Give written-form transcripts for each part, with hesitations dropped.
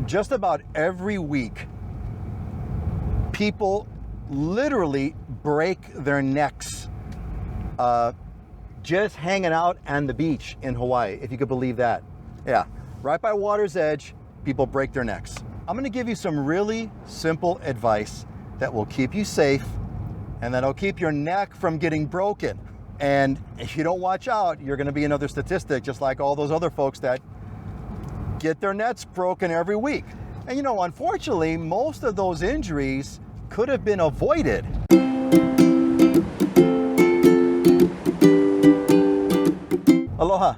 Just about every week, people literally break their necks just hanging out on the beach in Hawaii, if you could believe that. Yeah, right by water's edge, people break their necks. I'm gonna give you some really simple advice that will keep you safe and that'll keep your neck from getting broken. And if you don't watch out, you're gonna be another statistic, just like all those other folks that get their necks broken every week. And you know, unfortunately, most of those injuries could have been avoided. Aloha,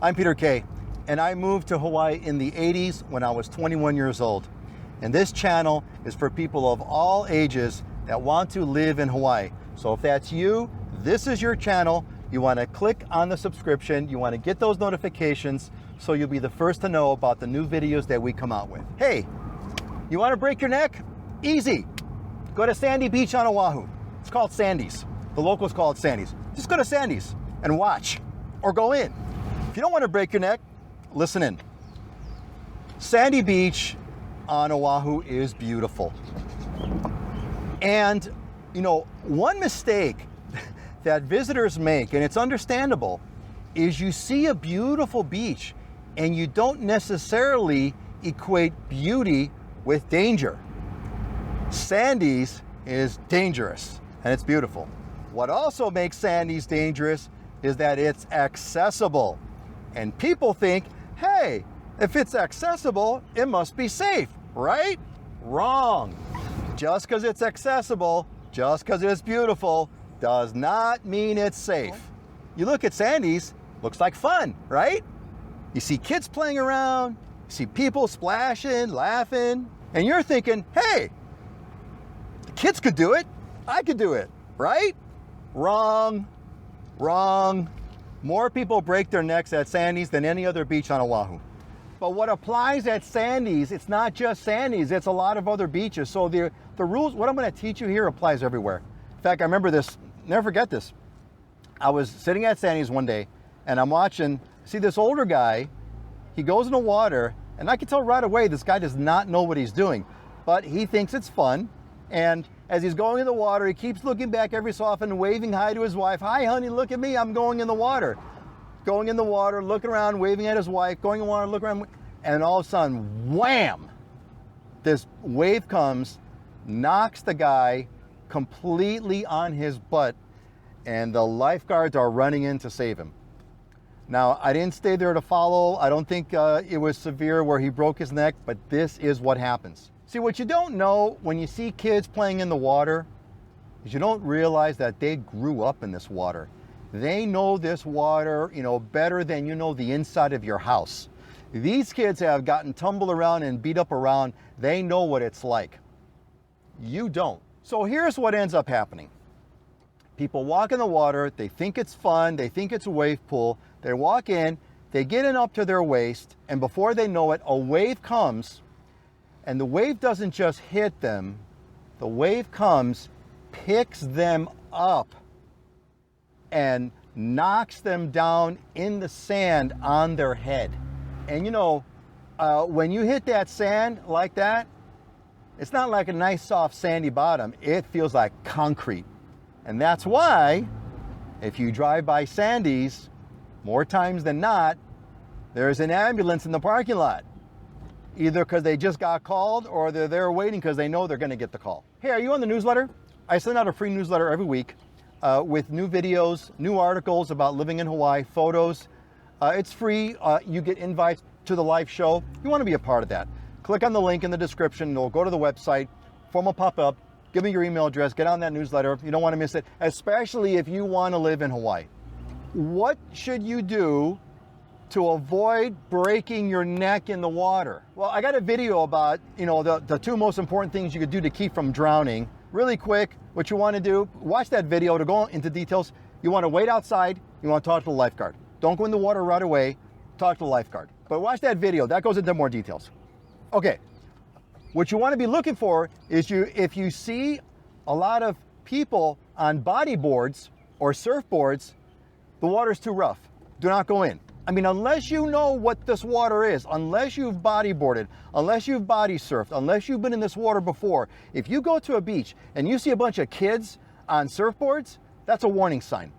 I'm Peter Kay, and I moved to Hawaii in the 80s when I was 21 years old. And this channel is for people of all ages that want to live in Hawaii. So if that's you, this is your channel. You want to click on the subscription, you want to get those notifications so you'll be the first to know about the new videos that we come out with. Hey, you want to break your neck? Easy. Go to Sandy Beach on Oahu. It's called Sandy's. The locals call it Sandy's. Just go to Sandy's and watch, or go in. If you don't want to break your neck, listen in. Sandy Beach on Oahu is beautiful. And, you know, one mistake that visitors make, and it's understandable, is you see a beautiful beach and you don't necessarily equate beauty with danger. Sandy's is dangerous and it's beautiful. What also makes Sandy's dangerous is that it's accessible. And people think, hey, if it's accessible, it must be safe, right? Wrong. Just because it's accessible, just because it's beautiful, does not mean it's safe. You look at Sandy's, looks like fun, right? You see kids playing around, you see people splashing, laughing, and you're thinking, hey, the kids could do it, I could do it, right? Wrong, wrong. More people break their necks at Sandy's than any other beach on Oahu. But what applies at Sandy's, it's not just Sandy's, it's a lot of other beaches. So the rules, what I'm gonna teach you here applies everywhere. In fact, I remember this, never forget this. I was sitting at Sandy's one day and I'm watching, see this older guy, he goes in the water and I can tell right away this guy does not know what he's doing, but he thinks it's fun. And as he's going in the water, he keeps looking back every so often, waving hi to his wife. Hi, honey, look at me, I'm going in the water. Going in the water, looking around, waving at his wife, going in the water, looking around, and all of a sudden, wham! This wave comes, knocks the guy completely on his butt, and the lifeguards are running in to save him. Now, I didn't stay there to follow. I don't think it was severe where he broke his neck, but this is what happens. See, what you don't know when you see kids playing in the water is you don't realize that they grew up in this water. They know this water, you know, better than you know the inside of your house. These kids have gotten tumbled around and beat up around. They know what it's like. You don't. So here's what ends up happening. People walk in the water, they think it's fun, they think it's a wave pool, they walk in, they get in up to their waist, and before they know it, a wave comes, and the wave doesn't just hit them, the wave comes, picks them up, and knocks them down in the sand on their head. And you know, when you hit that sand like that, it's not like a nice soft sandy bottom, it feels like concrete. And that's why, if you drive by Sandy's, more times than not, there's an ambulance in the parking lot. Either because they just got called or they're there waiting because they know they're gonna get the call. Hey, are you on the newsletter? I send out a free newsletter every week with new videos, new articles about living in Hawaii, photos. It's free, you get invites to the live show. You wanna be a part of that. Click on the link in the description, or go to the website, form will pop up, give me your email address, get on that newsletter. You don't wanna miss it, especially if you wanna live in Hawaii. What should you do to avoid breaking your neck in the water? Well, I got a video about, you know, the two most important things you could do to keep from drowning. Really quick, what you want to do, watch that video to go into details. You want to wait outside, you want to talk to the lifeguard. Don't go in the water right away, talk to the lifeguard. But watch that video, that goes into more details. Okay, what you want to be looking for is if you see a lot of people on bodyboards or surfboards, the water's too rough. Do not go in. I mean, unless you know what this water is, unless you've bodyboarded, unless you've body surfed, unless you've been in this water before, if you go to a beach and you see a bunch of kids on surfboards, that's a warning sign.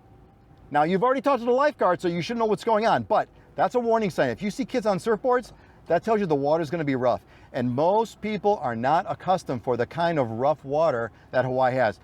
Now, you've already talked to the lifeguard, so you should know what's going on, but that's a warning sign. If you see kids on surfboards, that tells you the water's gonna be rough. And most people are not accustomed for the kind of rough water that Hawaii has.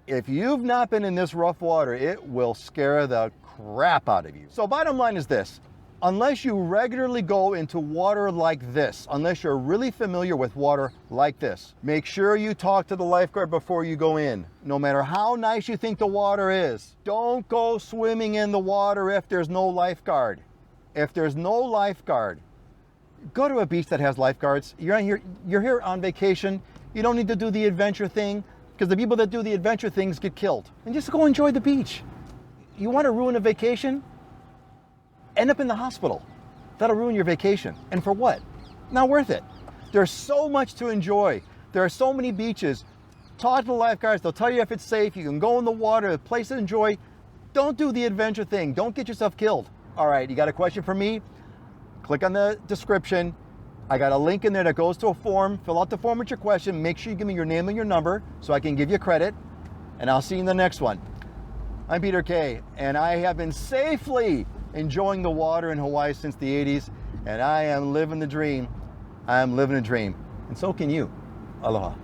If you've not been in this rough water, it will scare the crap out of you. So bottom line is this, unless you regularly go into water like this, unless you're really familiar with water like this, make sure you talk to the lifeguard before you go in. No matter how nice you think the water is, don't go swimming in the water if there's no lifeguard. If there's no lifeguard, go to a beach that has lifeguards. You're here on vacation. You don't need to do the adventure thing, because the people that do the adventure things get killed. And just go enjoy the beach. You want to ruin a vacation? End up in the hospital. That'll ruin your vacation. And for what? Not worth it. There's so much to enjoy. There are so many beaches. Talk to the lifeguards. They'll tell you if it's safe. You can go in the water, a place to enjoy. Don't do the adventure thing. Don't get yourself killed. All right, you got a question for me? Click on the description. I got a link in there that goes to a form. Fill out the form with your question. Make sure you give me your name and your number so I can give you credit. And I'll see you in the next one. I'm Peter K, and I have been safely enjoying the water in Hawaii since the 80s, and I am living the dream. I am living a dream, and so can you. Aloha.